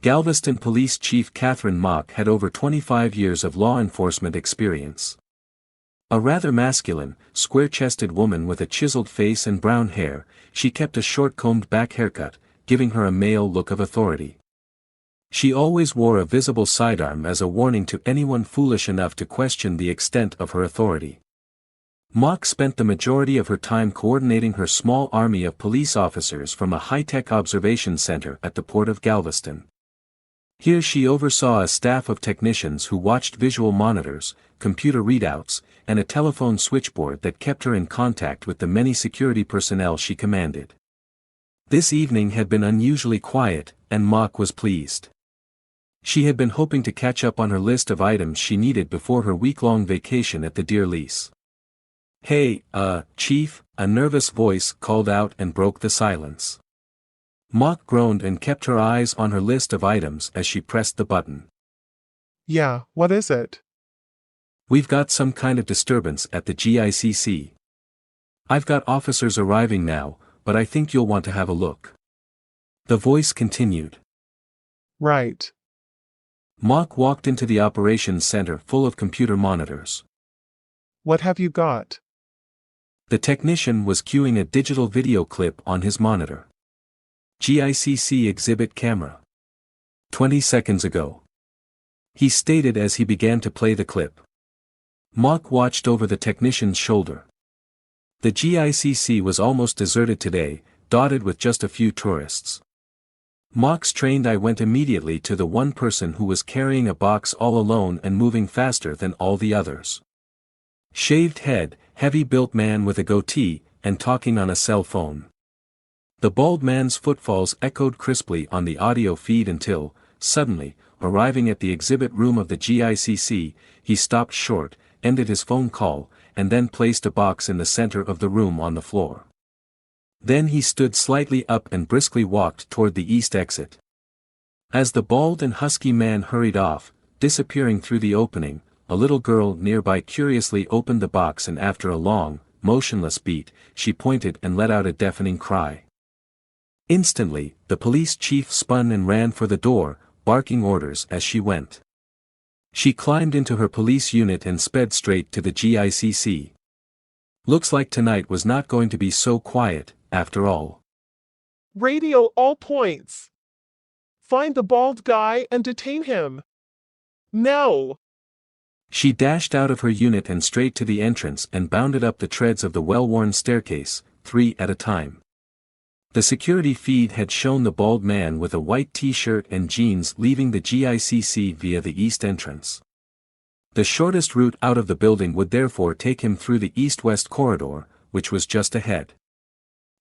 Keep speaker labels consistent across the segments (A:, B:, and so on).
A: Galveston Police Chief Catherine Mock had over 25 years of law enforcement experience. A rather masculine, square-chested woman with a chiseled face and brown hair, she kept a short combed-back haircut, giving her a male look of authority. She always wore a visible sidearm as a warning to anyone foolish enough to question the extent of her authority. Mock spent the majority of her time coordinating her small army of police officers from a high-tech observation center at the Port of Galveston. Here she oversaw a staff of technicians who watched visual monitors, computer readouts, and a telephone switchboard that kept her in contact with the many security personnel she commanded. This evening had been unusually quiet, and Mock was pleased. She had been hoping to catch up on her list of items she needed before her week-long vacation at the Deer Lease. "Hey, Chief," a nervous voice called out and broke the silence. Mock groaned and kept her eyes on her list of items as she pressed the button.
B: "Yeah, what is it?"
A: "We've got some kind of disturbance at the GICC. I've got officers arriving now, but I think you'll want to have a look." The voice continued.
B: "Right."
A: Mock walked into the operations center full of computer monitors.
B: "What have you got?"
A: The technician was cueing a digital video clip on his monitor. "GICC exhibit camera. 20 seconds ago," he stated as he began to play the clip. Mock watched over the technician's shoulder. The GICC was almost deserted today, dotted with just a few tourists. Mock's trained eye went immediately to the one person who was carrying a box all alone and moving faster than all the others. Shaved head, heavy-built man with a goatee, and talking on a cell phone. The bald man's footfalls echoed crisply on the audio feed until, suddenly, arriving at the exhibit room of the GICC, he stopped short, ended his phone call, and then placed a box in the center of the room on the floor. Then he stood slightly up and briskly walked toward the east exit. As the bald and husky man hurried off, disappearing through the opening, a little girl nearby curiously opened the box and after a long, motionless beat, she pointed and let out a deafening cry. Instantly, the police chief spun and ran for the door, barking orders as she went. She climbed into her police unit and sped straight to the GICC. Looks like tonight was not going to be so quiet, after all.
B: "Radio all points. Find the bald guy and detain him. Now!"
A: She dashed out of her unit and straight to the entrance and bounded up the treads of the well-worn staircase, 3 at a time. The security feed had shown the bald man with a white t-shirt and jeans leaving the GICC via the east entrance. The shortest route out of the building would therefore take him through the east-west corridor, which was just ahead.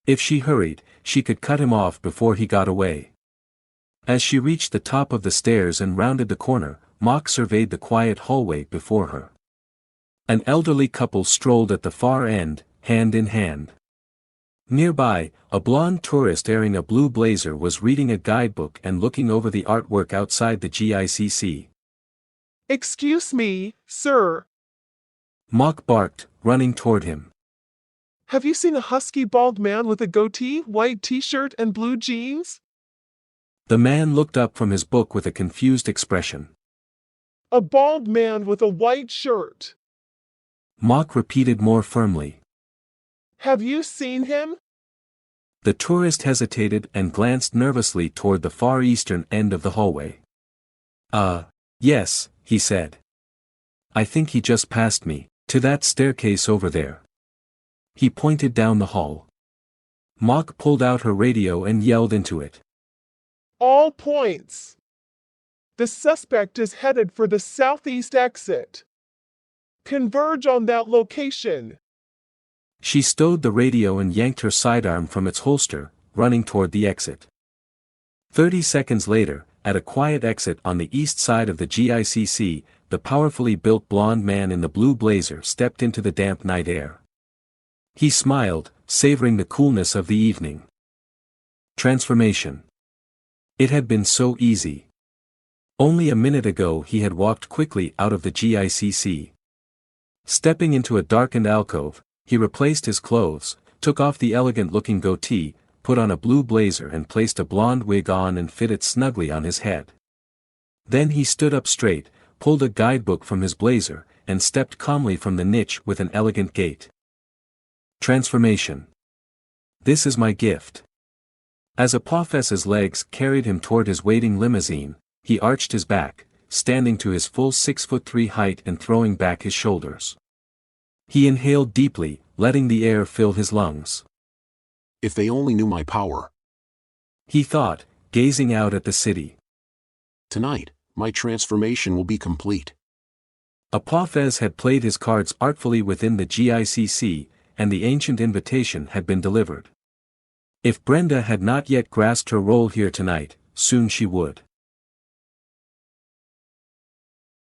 A: If she hurried, she could cut him off before he got away. As she reached the top of the stairs and rounded the corner, Mock surveyed the quiet hallway before her. An elderly couple strolled at the far end, hand in hand. Nearby, a blonde tourist wearing a blue blazer was reading a guidebook and looking over the artwork outside the GICC.
B: "Excuse me, sir."
A: Mock barked, running toward him.
B: "Have you seen a husky bald man with a goatee, white t-shirt and blue jeans?"
A: The man looked up from his book with a confused expression.
B: "A bald man with a white shirt."
A: Mock repeated more firmly.
B: "Have you seen him?"
A: The tourist hesitated and glanced nervously toward the far eastern end of the hallway. Yes," he said. "I think he just passed me, to that staircase over there." He pointed down the hall. Mock pulled out her radio and yelled into it.
B: "All points. The suspect is headed for the southeast exit. Converge on that location."
A: She stowed the radio and yanked her sidearm from its holster, running toward the exit. 30 seconds later, at a quiet exit on the east side of the GICC, the powerfully built blond man in the blue blazer stepped into the damp night air. He smiled, savoring the coolness of the evening. Transformation. It had been so easy. Only a minute ago he had walked quickly out of the GICC. Stepping into a darkened alcove, he replaced his clothes, took off the elegant-looking goatee, put on a blue blazer and placed a blonde wig on and fit it snugly on his head. Then he stood up straight, pulled a guidebook from his blazer, and stepped calmly from the niche with an elegant gait. Transformation. This is my gift. As Apophis' legs carried him toward his waiting limousine, he arched his back, standing to his full 6'3" height and throwing back his shoulders. He inhaled deeply, letting the air fill his lungs.
C: If they only knew my power.
A: He thought, gazing out at the city.
C: Tonight, my transformation will be complete.
A: Apophis had played his cards artfully within the GICC, and the ancient invitation had been delivered. If Brenda had not yet grasped her role here tonight, soon she would.